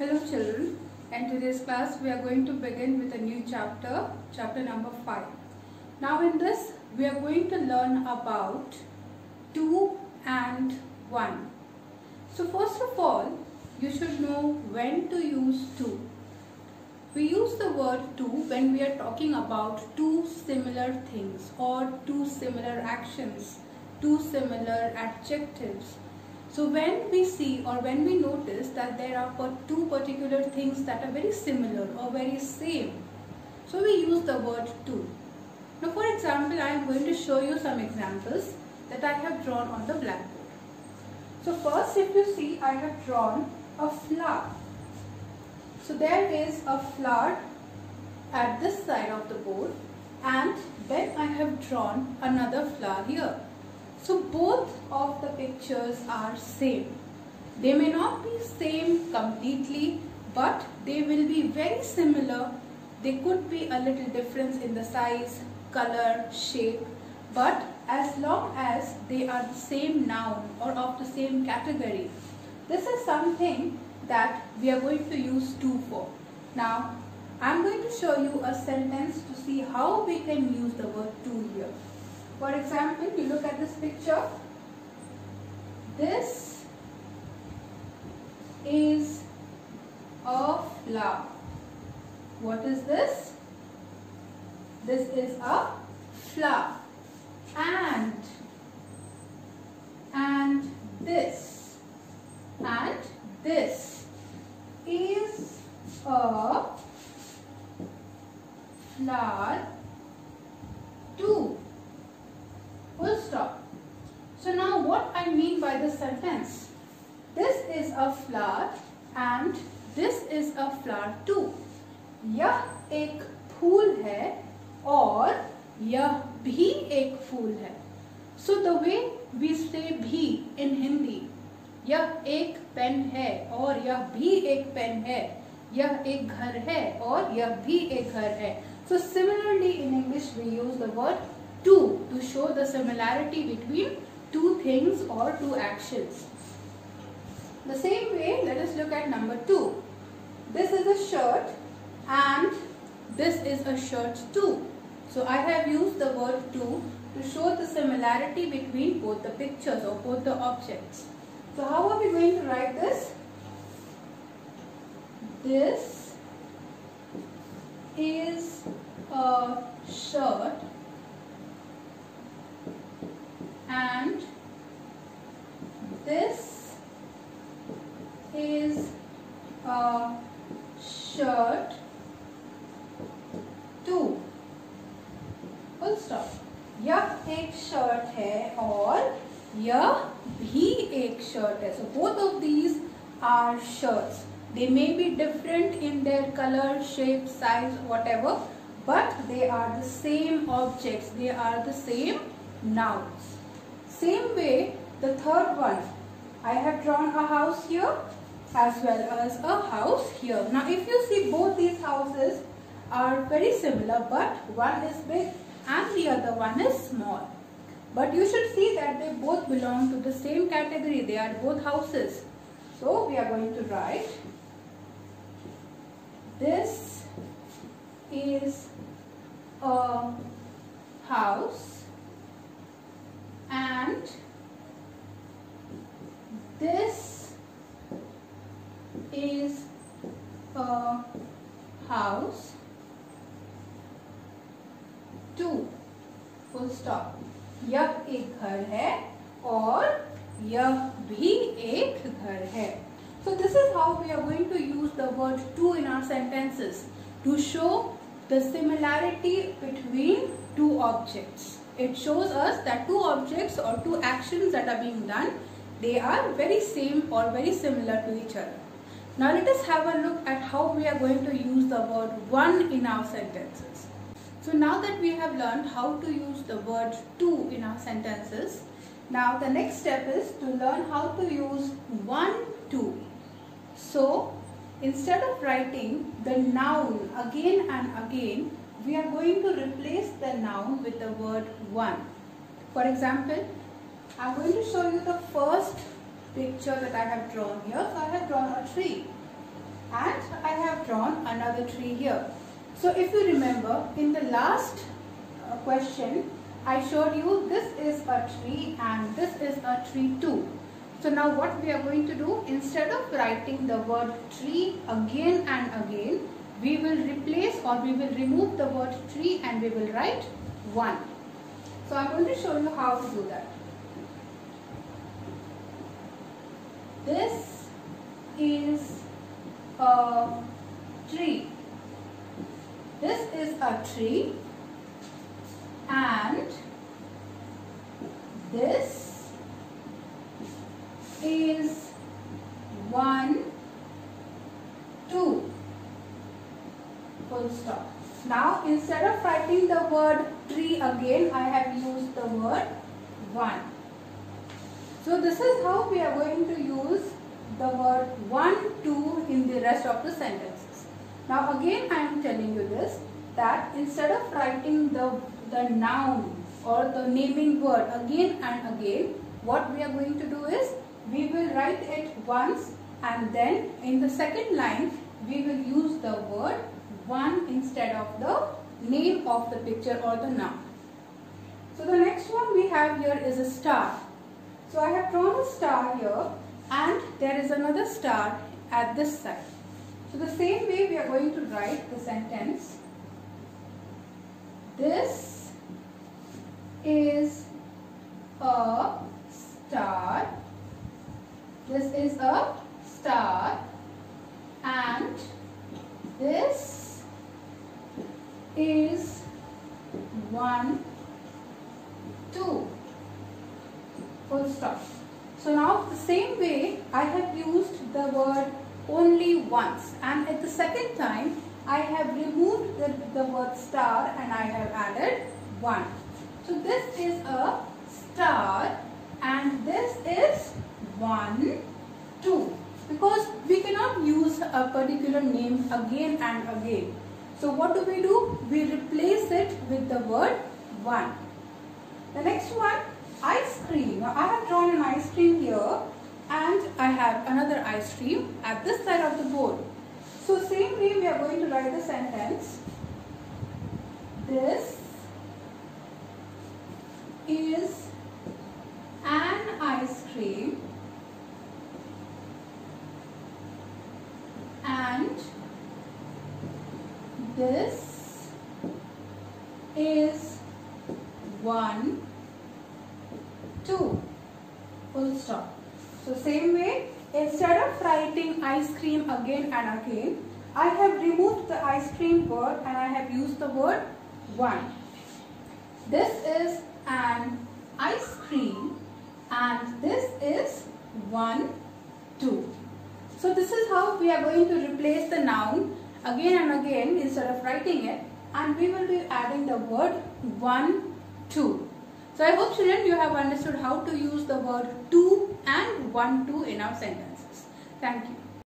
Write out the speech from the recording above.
Hello children, in today's class we are going to begin with a new chapter, chapter number 5. Now in this we are going to learn about 2 and 1. So first of all, you should know when to use 2. We use the word 2 when we are talking about two similar things or two similar actions, two similar adjectives. So when we see or when we notice that there are two particular things that are very similar or very same, so we use the word 2. Now for example, I am going to show you some examples that I have drawn on the blackboard. So first, if you see, I have drawn a flower. So there is a flower at this side of the board and then I have drawn another flower here. So both of the pictures are same. They may not be same completely, but they will be very similar. They could be a little difference in the size, color, shape, but as long as they are the same noun or of the same category, this is something that we are going to use 2 for. Now, I am going to show you a sentence to see how we can use the word 2 here. For example, you look at this picture. This is a flower. What is this? This is a flower. And this is a flower too. Full stop. So now what I mean by this sentence? This is a flower and this is a flower too. यह एक फूल है और यह भी एक फूल है. So the way we say भी in Hindi, यह एक पेन है और यह भी एक पेन है, यह एक घर है और यह भी एक घर है. So similarly in English we use the word 2 to show the similarity between two things or two actions. The same way, let us look at number 2. This is a shirt and this is a shirt too. So I have used the word 2 to show the similarity between both the pictures or both the objects. So how are we going to write this? This is a shirt and this is a shirt too. Full stop. यह एक shirt है और यह भी एक shirt है. So both of these are shirts. They may be different in their color, shape, size, whatever, but they are the same objects. They are the same nouns. Same way, the third one, I have drawn a house here as well as a house here. Now if you see, both these houses are very similar, but one is big and the other one is small. But you should see that they both belong to the same category. They are both houses. So we are going to write, this is a house and this is a house too. Full stop. यह एक घर है और यह भी एक घर है. So this is how we are going to use the word 2 in our sentences to show the similarity between two objects. It shows us that two objects or two actions that are being done, they are very same or very similar to each other. Now let us have a look at how we are going to use the word 1 in our sentences. So now that we have learned how to use the word 2 in our sentences, now the next step is to learn how to use 1, 2. So instead of writing the noun again and again, we are going to replace the noun with the word 1. For example, I am going to show you the first picture that I have drawn here. So I have drawn a tree and I have drawn another tree here. So if you remember, in the last question I showed you this is a tree and this is a tree too. So now what we are going to do, instead of writing the word tree again and again, we will replace or we will remove the word tree and we will write one. So I am going to show you how to do that. This is a tree. This is a tree and this is 1, 2. Full stop. Now instead of writing the word tree again, I have used the word 1. So this is how we are going to use the word 1, 2 in the rest of the sentences. Now again I am telling you this, that instead of writing the noun or the naming word again and again, what we are going to do is we will write it once and then in the second line we will use the word 1 instead of the name of the picture or the noun. So the next one we have here is a star. So I have drawn a star here and there is another star at this side. So the same way we are going to write the sentence. This is a star. This is a star and this is 1, 2. Full stop. So now the same way I have used the word only once and at the second time I have removed the word star and I have added 1. So this is a star and this is 1, 2, because we cannot use a particular name again and again. So what do? We replace it with the word 1. The next one, ice cream. Now I have drawn an ice cream here and I have another ice cream at this side of the board. So same way we are going to write the sentence. This is an ice cream and this is 1, 2. Full stop. So same way, instead of writing ice cream again and again, I have removed the ice cream word and I have used the word 1. This is an ice cream and this is 1, 2. So this is how we are going to replace the noun again and again instead of writing it, and we will be adding the word 1, 2. So I hope children you have understood how to use the word 2 and 1, 2 in our sentences. Thank you.